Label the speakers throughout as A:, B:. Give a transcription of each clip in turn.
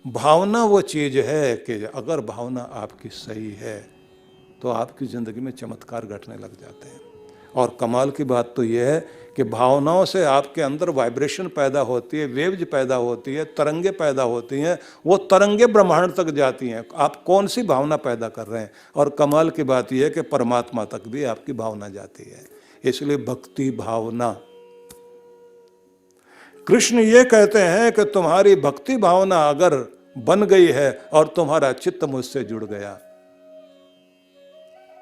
A: भावना वो चीज है कि अगर भावना आपकी सही है तो आपकी जिंदगी में चमत्कार घटने लग जाते हैं। और कमाल की बात तो यह है कि भावनाओं से आपके अंदर वाइब्रेशन पैदा होती है, वेव्स पैदा होती है, तरंगे पैदा होती हैं, वो तरंगे ब्रह्मांड तक जाती हैं। आप कौन सी भावना पैदा कर रहे हैं। और कमाल की बात यह है कि परमात्मा तक भी आपकी भावना जाती है। इसलिए भक्ति भावना, कृष्ण ये कहते हैं कि तुम्हारी भक्ति भावना अगर बन गई है और तुम्हारा चित्त मुझसे जुड़ गया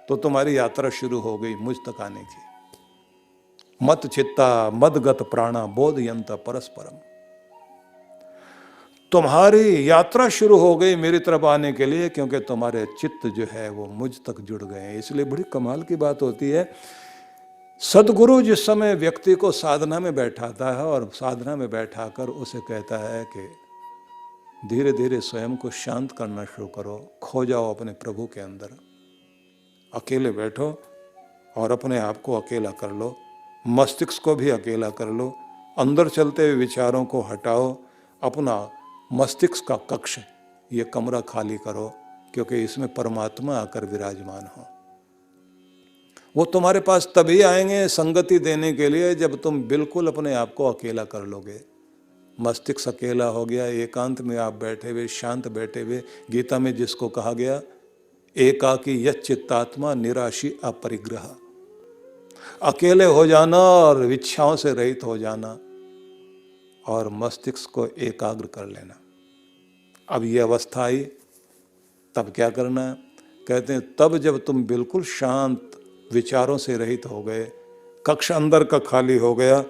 A: तो तुम्हारी यात्रा शुरू हो गई मुझ तक आने की। मत चित्ता मदगत प्राणा बोधयंत परस्परम, तुम्हारी यात्रा शुरू हो गई मेरी तरफ आने के लिए, क्योंकि तुम्हारे चित्त जो है वो मुझ तक जुड़ गए हैं। इसलिए बड़ी कमाल की बात होती है, सदगुरु जिस समय व्यक्ति को साधना में बैठाता है और साधना में बैठाकर उसे कहता है कि धीरे धीरे स्वयं को शांत करना शुरू करो, खो जाओ अपने प्रभु के अंदर, अकेले बैठो और अपने आप को अकेला कर लो, मस्तिष्क को भी अकेला कर लो, अंदर चलते हुए विचारों को हटाओ, अपना मस्तिष्क का कक्ष, ये कमरा खाली करो, क्योंकि इसमें परमात्मा आकर विराजमान हो। वो तुम्हारे पास तभी आएंगे संगति देने के लिए जब तुम बिल्कुल अपने आप को अकेला कर लोगे। मस्तिष्क अकेला हो गया, एकांत में आप बैठे हुए, शांत बैठे हुए, गीता में जिसको कहा गया एकाकी यच्चित्तात्मा निराशी अपरिग्रह, अकेले हो जाना और इच्छाओं से रहित हो जाना और मस्तिष्क को एकाग्र कर लेना। अब ये अवस्था आई, तब क्या करना है? कहते हैं तब जब तुम बिल्कुल शांत विचारों से रहित हो गए, कक्ष अंदर का खाली हो गया,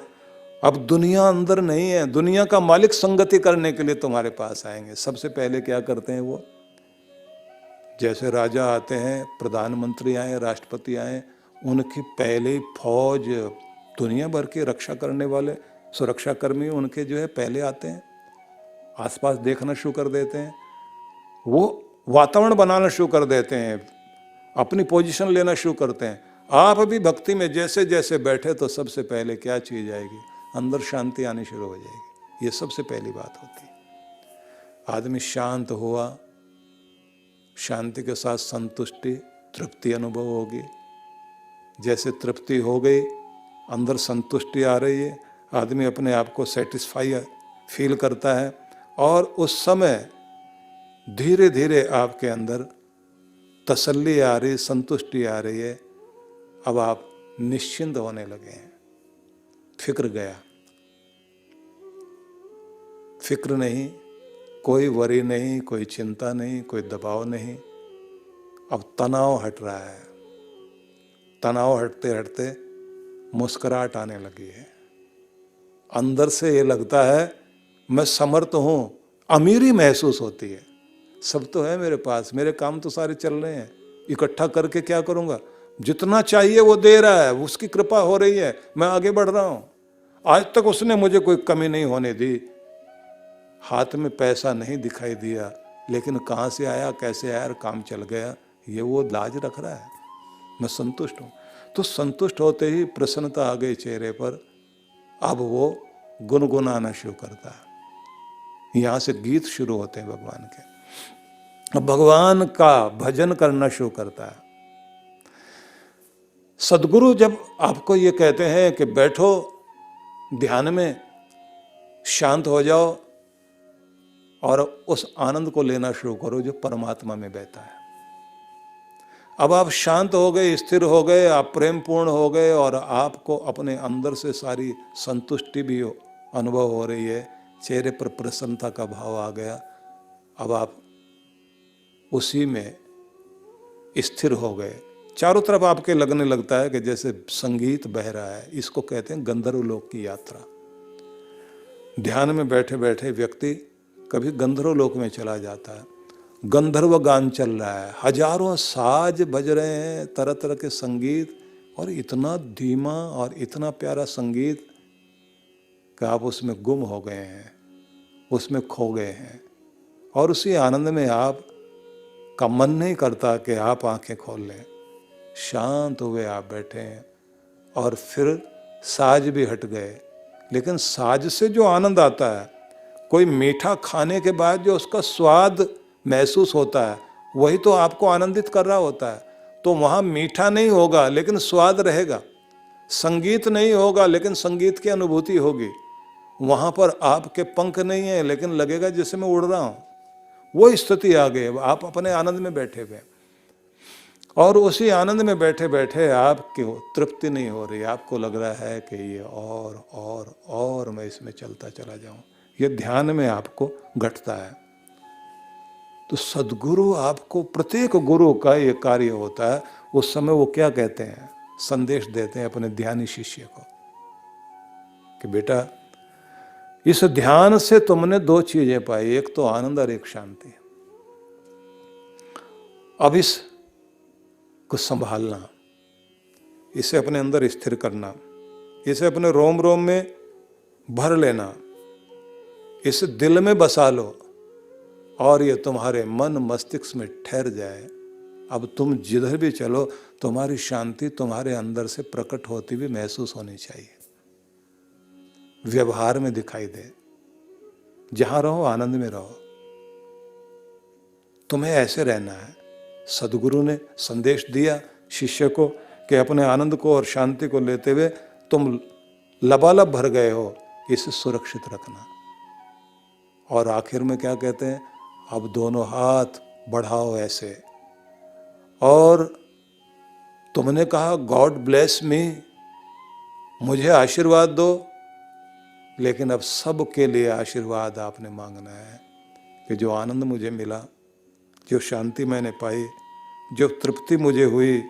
A: अब दुनिया अंदर नहीं है, दुनिया का मालिक संगति करने के लिए तुम्हारे पास आएंगे। सबसे पहले क्या करते हैं वो, जैसे राजा आते हैं, प्रधानमंत्री आए, राष्ट्रपति आए, उनकी पहले फौज, दुनिया भर की रक्षा करने वाले सुरक्षाकर्मी उनके जो है पहले आते हैं, आसपास देखना शुरू कर देते हैं, वो वातावरण बनाना शुरू कर देते हैं, अपनी पोजीशन लेना शुरू करते हैं। आप अभी भक्ति में जैसे जैसे बैठे तो सबसे पहले क्या चीज आएगी, अंदर शांति आनी शुरू हो जाएगी। ये सबसे पहली बात होती है। आदमी शांत हुआ, शांति के साथ संतुष्टि, तृप्ति अनुभव होगी। जैसे तृप्ति हो गई, अंदर संतुष्टि आ रही है, आदमी अपने आप को सेटिस्फाई फील करता है और उस समय धीरे धीरे आपके अंदर तसल्ली आ रही, संतुष्टि आ रही है। अब आप निश्चिंत होने लगे हैं, फिक्र गया, फिक्र नहीं, कोई वरी नहीं, कोई चिंता नहीं, कोई दबाव नहीं। अब तनाव हट रहा है, तनाव हटते हटते मुस्कुराहट आने लगी है। अंदर से ये लगता है मैं समर्थ हूं, अमीरी महसूस होती है। सब तो है मेरे पास, मेरे काम तो सारे चल रहे हैं, इकट्ठा करके क्या करूंगा, जितना चाहिए वो दे रहा है, उसकी कृपा हो रही है, मैं आगे बढ़ रहा हूं। आज तक उसने मुझे कोई कमी नहीं होने दी। हाथ में पैसा नहीं दिखाई दिया, लेकिन कहाँ से आया, कैसे आया और काम चल गया, ये वो लाज रख रहा है। मैं संतुष्ट हूँ। तो संतुष्ट होते ही प्रसन्नता आ गई चेहरे पर। अब वो गुनगुनाना शुरू करता है। यहाँ से गीत शुरू होते हैं भगवान के। अब भगवान का भजन करना शुरू करता है। सदगुरु जब आपको ये कहते हैं कि बैठो ध्यान में, शांत हो जाओ और उस आनंद को लेना शुरू करो जो परमात्मा में बहता है। अब आप शांत हो गए, स्थिर हो गए, आप प्रेम पूर्ण हो गए और आपको अपने अंदर से सारी संतुष्टि भी अनुभव हो रही है, चेहरे पर प्रसन्नता का भाव आ गया। अब आप उसी में स्थिर हो गए। चारों तरफ आपके लगने लगता है कि जैसे संगीत बह रहा है। इसको कहते हैं गंधर्व लोक की यात्रा। ध्यान में बैठे बैठे व्यक्ति कभी गंधर्व लोक में चला जाता है। गंधर्व गान चल रहा है, हजारों साज बज रहे हैं, तरह तरह के संगीत, और इतना धीमा और इतना प्यारा संगीत कि आप उसमें गुम हो गए हैं, उसमें खो गए हैं। और उसी आनंद में आप का मन नहीं करता कि आप आंखें खोल लें। शांत हुए आप बैठे हैं और फिर साज भी हट गए, लेकिन साज से जो आनंद आता है, कोई मीठा खाने के बाद जो उसका स्वाद महसूस होता है वही तो आपको आनंदित कर रहा होता है। तो वहाँ मीठा नहीं होगा लेकिन स्वाद रहेगा, संगीत नहीं होगा लेकिन संगीत की अनुभूति होगी। वहाँ पर आपके पंख नहीं है लेकिन लगेगा जैसे मैं उड़ रहा हूँ। वो स्थिति आ गई, आप अपने आनंद में बैठे हुए और उसी आनंद में बैठे बैठे आपकी तृप्ति नहीं हो रही, आपको लग रहा है कि ये और मैं इसमें चलता चला जाऊं। ये ध्यान में आपको घटता है। तो सद्गुरु आपको, प्रत्येक गुरु का ये कार्य होता है। उस समय वो क्या कहते हैं, संदेश देते हैं अपने ध्यानी शिष्य को कि बेटा इस ध्यान से तुमने दो चीजें पाई, एक तो आनंद और एक शांति। अब इस को संभालना, इसे अपने अंदर स्थिर करना, इसे अपने रोम रोम में भर लेना, इसे दिल में बसा लो और ये तुम्हारे मन मस्तिष्क में ठहर जाए। अब तुम जिधर भी चलो तुम्हारी शांति तुम्हारे अंदर से प्रकट होती हुई महसूस होनी चाहिए, व्यवहार में दिखाई दे। जहां रहो आनंद में रहो, तुम्हें ऐसे रहना है। सदगुरु ने संदेश दिया शिष्य को कि अपने आनंद को और शांति को लेते हुए तुम लबालब भर गए हो, इसे सुरक्षित रखना। और आखिर में क्या कहते हैं, अब दोनों हाथ बढ़ाओ ऐसे, और तुमने कहा गॉड ब्लेस मी, मुझे आशीर्वाद दो, लेकिन अब सबके लिए आशीर्वाद आपने मांगना है कि जो आनंद मुझे मिला, जो शांति मैंने पाई, जो तृप्ति मुझे हुई,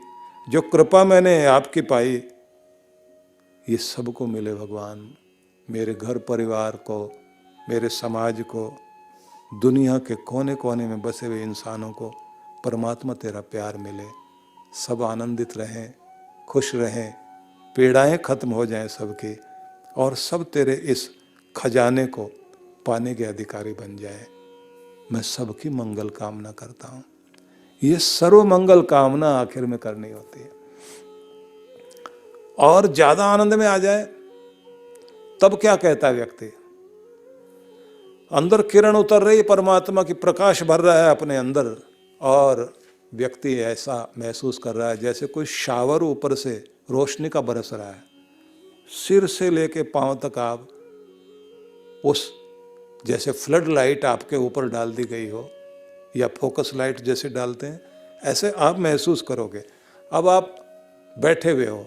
A: जो कृपा मैंने आपकी पाई, ये सबको मिले भगवान। मेरे घर परिवार को, मेरे समाज को, दुनिया के कोने कोने में बसे हुए इंसानों को परमात्मा तेरा प्यार मिले, सब आनंदित रहें, खुश रहें, पीड़ाएं खत्म हो जाएं सबकी, और सब तेरे इस खजाने को पाने के अधिकारी बन जाए। मैं सबकी मंगल कामना करता हूँ। ये सर्व मंगल कामना आखिर में करनी होती है। और ज्यादा आनंद में आ जाए तब क्या कहता है व्यक्ति, अंदर किरण उतर रही, परमात्मा की प्रकाश भर रहा है अपने अंदर, और व्यक्ति ऐसा महसूस कर रहा है जैसे कोई शावर ऊपर से रोशनी का बरस रहा है। सिर से लेके पांव तक आप उस, जैसे फ्लड लाइट आपके ऊपर डाल दी गई हो या फोकस लाइट जैसे डालते हैं, ऐसे आप महसूस करोगे। अब आप बैठे हुए हो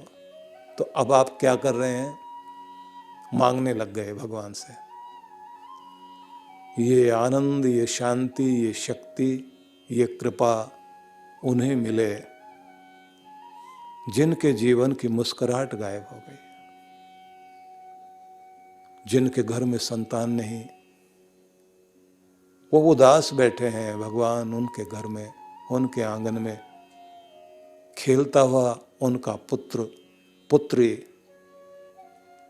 A: तो अब आप क्या कर रहे हैं, मांगने लग गए भगवान से। ये आनंद, ये शांति, ये शक्ति, ये कृपा उन्हें मिले जिनके जीवन की मुस्कुराहट गायब हो गई, जिनके घर में संतान नहीं, वो उदास बैठे हैं। भगवान उनके घर में, उनके आंगन में खेलता हुआ उनका पुत्र पुत्री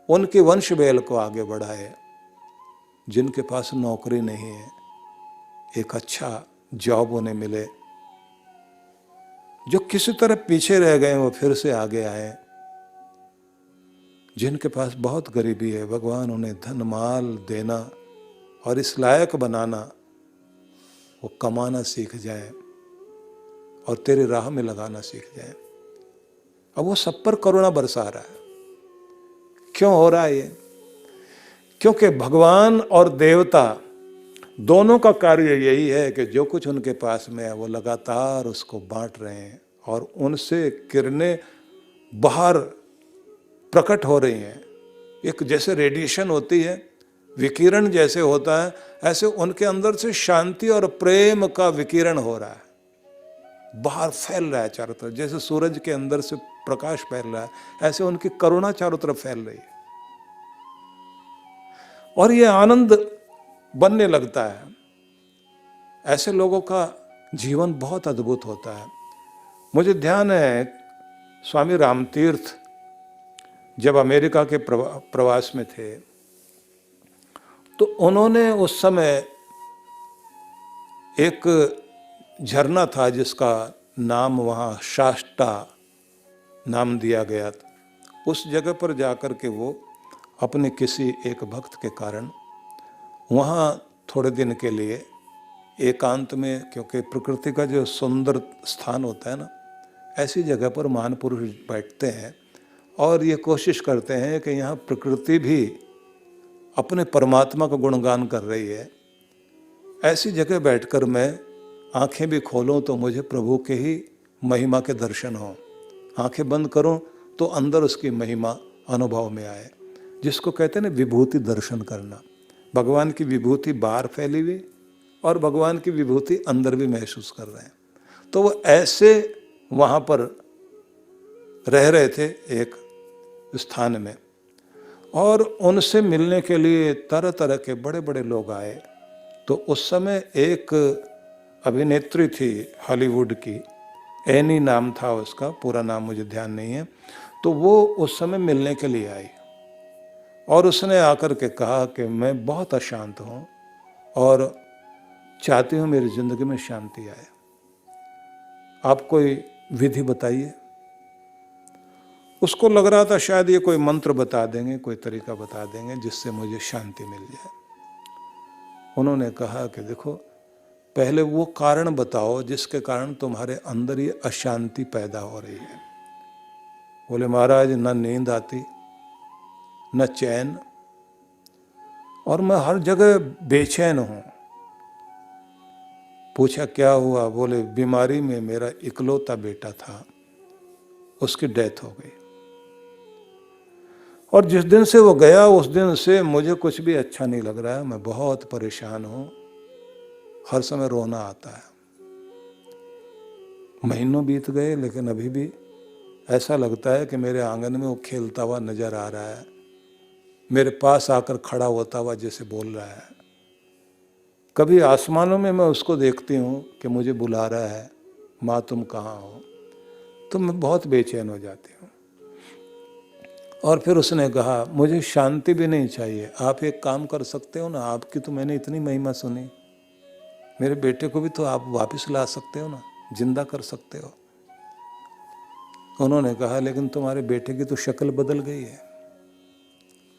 A: उनके वंश बेल को आगे बढ़ाए। जिनके पास नौकरी नहीं है, एक अच्छा जॉब उन्हें मिले। जो किसी तरह पीछे रह गए वो फिर से आगे आए। जिनके पास बहुत गरीबी है, भगवान उन्हें धन माल देना और इस लायक बनाना, वो कमाना सीख जाए और तेरे राह में लगाना सीख जाए। अब वो सब पर करुणा बरसा रहा है। क्यों हो रहा है ये? क्योंकि भगवान और देवता दोनों का कार्य यही है कि जो कुछ उनके पास में है वो लगातार उसको बांट रहे हैं, और उनसे किरणें बाहर प्रकट हो रही हैं। एक जैसे रेडिएशन होती है, विकिरण जैसे होता है, ऐसे उनके अंदर से शांति और प्रेम का विकिरण हो रहा है, बाहर फैल रहा है चारों तरफ। जैसे सूरज के अंदर से प्रकाश फैल रहा है, ऐसे उनकी करुणा चारों तरफ फैल रही है, और ये आनंद बनने लगता है। ऐसे लोगों का जीवन बहुत अद्भुत होता है। मुझे ध्यान है स्वामी रामतीर्थ जब अमेरिका के प्रवास में थे, तो उन्होंने उस समय एक झरना था जिसका नाम वहाँ शास्ता नाम दिया गया था। उस जगह पर जाकर के वो अपने किसी एक भक्त के कारण वहाँ थोड़े दिन के लिए एकांत में, क्योंकि प्रकृति का जो सुंदर स्थान होता है ना, ऐसी जगह पर महान पुरुष बैठते हैं और ये कोशिश करते हैं कि यहाँ प्रकृति भी अपने परमात्मा का गुणगान कर रही है। ऐसी जगह बैठकर मैं आंखें भी खोलूं तो मुझे प्रभु के ही महिमा के दर्शन हों, आंखें बंद करूं तो अंदर उसकी महिमा अनुभव में आए, जिसको कहते हैं ना विभूति दर्शन करना। भगवान की विभूति बाहर फैली हुई और भगवान की विभूति अंदर भी महसूस कर रहे हैं। तो वो ऐसे वहाँ पर रह रहे थे एक स्थान में, और उनसे मिलने के लिए तरह तरह के बड़े बड़े लोग आए। तो उस समय एक अभिनेत्री थी हॉलीवुड की, एनी नाम था उसका, पूरा नाम मुझे ध्यान नहीं है। तो वो उस समय मिलने के लिए आई और उसने आकर के कहा कि मैं बहुत अशांत हूँ और चाहती हूँ मेरी ज़िंदगी में शांति आए, आप कोई विधि बताइए। उसको लग रहा था शायद ये कोई मंत्र बता देंगे, कोई तरीका बता देंगे जिससे मुझे शांति मिल जाए। उन्होंने कहा कि देखो, पहले वो कारण बताओ जिसके कारण तुम्हारे अंदर ये अशांति पैदा हो रही है। बोले महाराज, न नींद आती, न चैन, और मैं हर जगह बेचैन हूँ। पूछा क्या हुआ? बोले बीमारी में मेरा इकलौता बेटा था, उसकी डेथ हो गई, और जिस दिन से वो गया उस दिन से मुझे कुछ भी अच्छा नहीं लग रहा है, मैं बहुत परेशान हूँ, हर समय रोना आता है। महीनों बीत गए लेकिन अभी भी ऐसा लगता है कि मेरे आंगन में वो खेलता हुआ नजर आ रहा है, मेरे पास आकर खड़ा होता हुआ जैसे बोल रहा है। कभी आसमानों में मैं उसको देखती हूँ कि मुझे बुला रहा है, माँ तुम कहाँ हो, तो मैं बहुत बेचैन हो जाती हूँ। और फिर उसने कहा मुझे शांति भी नहीं चाहिए, आप एक काम कर सकते हो ना, आपकी तो मैंने इतनी महिमा सुनी, मेरे बेटे को भी तो आप वापस ला सकते हो ना, जिंदा कर सकते हो। उन्होंने कहा लेकिन तुम्हारे बेटे की तो शक्ल बदल गई है,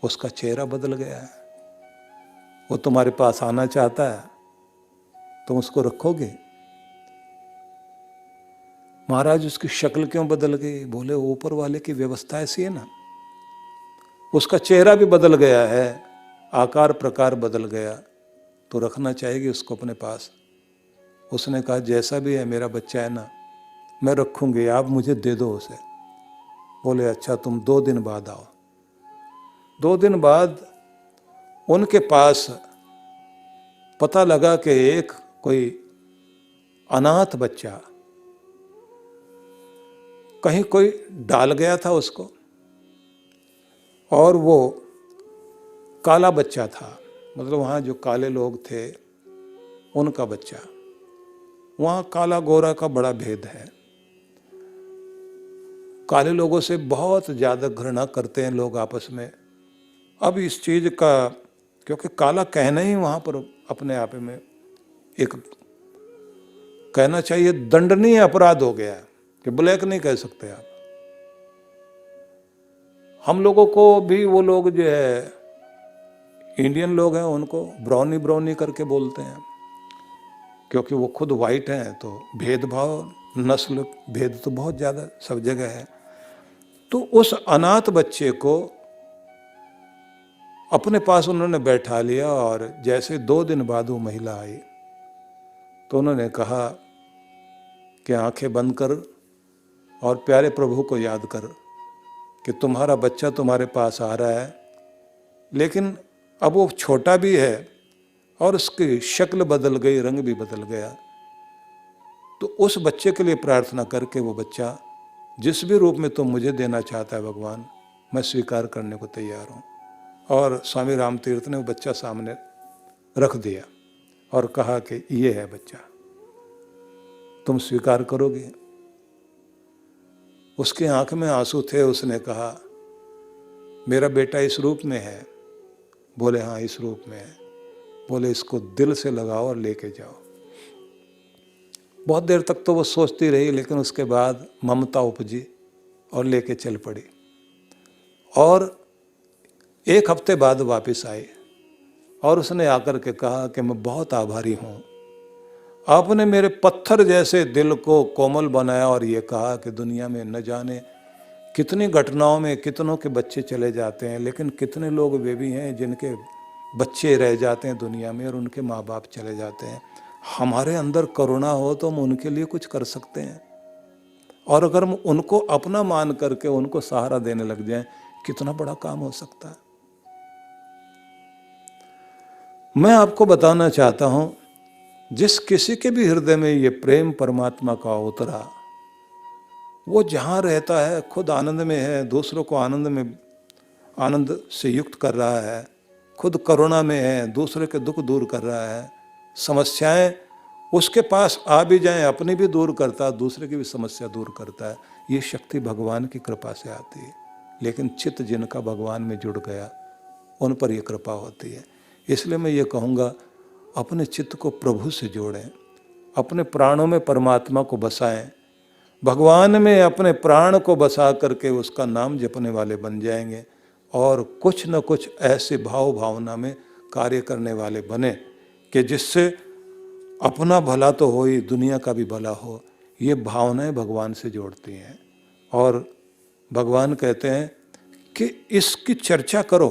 A: उसका चेहरा बदल गया है, वो तुम्हारे पास आना चाहता है, तुम उसको रखोगे? महाराज उसकी शक्ल क्यों बदल गई? बोले ऊपर वाले की व्यवस्था ऐसी है ना, उसका चेहरा भी बदल गया है, आकार प्रकार बदल गया, तो रखना चाहेगी उसको अपने पास। उसने कहा जैसा भी है मेरा बच्चा है ना, मैं रखूंगी, आप मुझे दे दो उसे। बोले अच्छा तुम 2 दिन बाद आओ। 2 दिन बाद उनके पास पता लगा कि एक कोई अनाथ बच्चा कहीं कोई डाल गया था उसको, और वो काला बच्चा था, मतलब वहाँ जो काले लोग थे उनका बच्चा। वहाँ काला गोरा का बड़ा भेद है, काले लोगों से बहुत ज़्यादा घृणा करते हैं लोग आपस में। अब इस चीज़ का, क्योंकि काला कहना ही वहाँ पर अपने आप में एक कहना चाहिए दंडनीय अपराध हो गया कि ब्लैक नहीं कह सकते आप। हम लोगों को भी वो लोग जो है इंडियन लोग हैं उनको ब्राउनी ब्राउनी करके बोलते हैं, क्योंकि वो खुद वाइट हैं, तो भेदभाव नस्ल भेद तो बहुत ज़्यादा सब जगह है। तो उस अनाथ बच्चे को अपने पास उन्होंने बैठा लिया, और जैसे 2 दिन बाद वो महिला आई तो उन्होंने कहा कि आंखें बंद कर और प्यारे प्रभु को याद कर कि तुम्हारा बच्चा तुम्हारे पास आ रहा है, लेकिन अब वो छोटा भी है और उसकी शक्ल बदल गई, रंग भी बदल गया। तो उस बच्चे के लिए प्रार्थना करके वो बच्चा जिस भी रूप में तुम मुझे देना चाहता है भगवान, मैं स्वीकार करने को तैयार हूँ। और स्वामी रामतीर्थ ने वो बच्चा सामने रख दिया और कहा कि ये है बच्चा, तुम स्वीकार करोगे? उसकी आंख में आंसू थे। उसने कहा मेरा बेटा इस रूप में है? बोले हाँ इस रूप में है। बोले इसको दिल से लगाओ और लेके जाओ। बहुत देर तक तो वो सोचती रही, लेकिन उसके बाद ममता उपजी और लेके चल पड़ी। और 1 हफ्ते बाद वापस आई और उसने आकर के कहा कि मैं बहुत आभारी हूँ, आपने मेरे पत्थर जैसे दिल को कोमल बनाया और ये कहा कि दुनिया में न जाने कितनी घटनाओं में कितनों के बच्चे चले जाते हैं, लेकिन कितने लोग वे भी हैं जिनके बच्चे रह जाते हैं दुनिया में और उनके माँ बाप चले जाते हैं। हमारे अंदर करुणा हो तो हम उनके लिए कुछ कर सकते हैं, और अगर हम उनको अपना मान करके उनको सहारा देने लग जाएं, कितना बड़ा काम हो सकता है। मैं आपको बताना चाहता हूं, जिस किसी के भी हृदय में ये प्रेम परमात्मा का उतरा, वो जहाँ रहता है खुद आनंद में है, दूसरों को आनंद से युक्त कर रहा है, खुद करुणा में है, दूसरे के दुख दूर कर रहा है, समस्याएं उसके पास आ भी जाएं अपनी भी दूर करता है, दूसरे की भी समस्या दूर करता है। ये शक्ति भगवान की कृपा से आती है, लेकिन चित्त जिनका भगवान में जुड़ गया उन पर यह कृपा होती है। इसलिए मैं ये कहूँगा, अपने चित्त को प्रभु से जोड़ें, अपने प्राणों में परमात्मा को बसाएं, भगवान में अपने प्राण को बसा करके उसका नाम जपने वाले बन जाएंगे, और कुछ न कुछ ऐसे भाव भावना में कार्य करने वाले बने कि जिससे अपना भला तो हो ही, दुनिया का भी भला हो। ये भावनाएं भगवान से जोड़ती हैं, और भगवान कहते हैं कि इसकी चर्चा करो,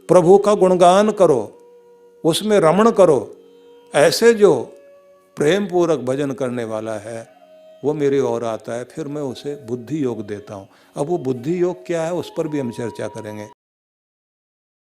A: प्रभु का गुणगान करो, उसमें रमण करो। ऐसे जो प्रेम पूर्वक भजन करने वाला है वो मेरी ओर आता है, फिर मैं उसे बुद्धि योग देता हूँ। अब वो बुद्धि योग क्या है उस पर भी हम चर्चा करेंगे।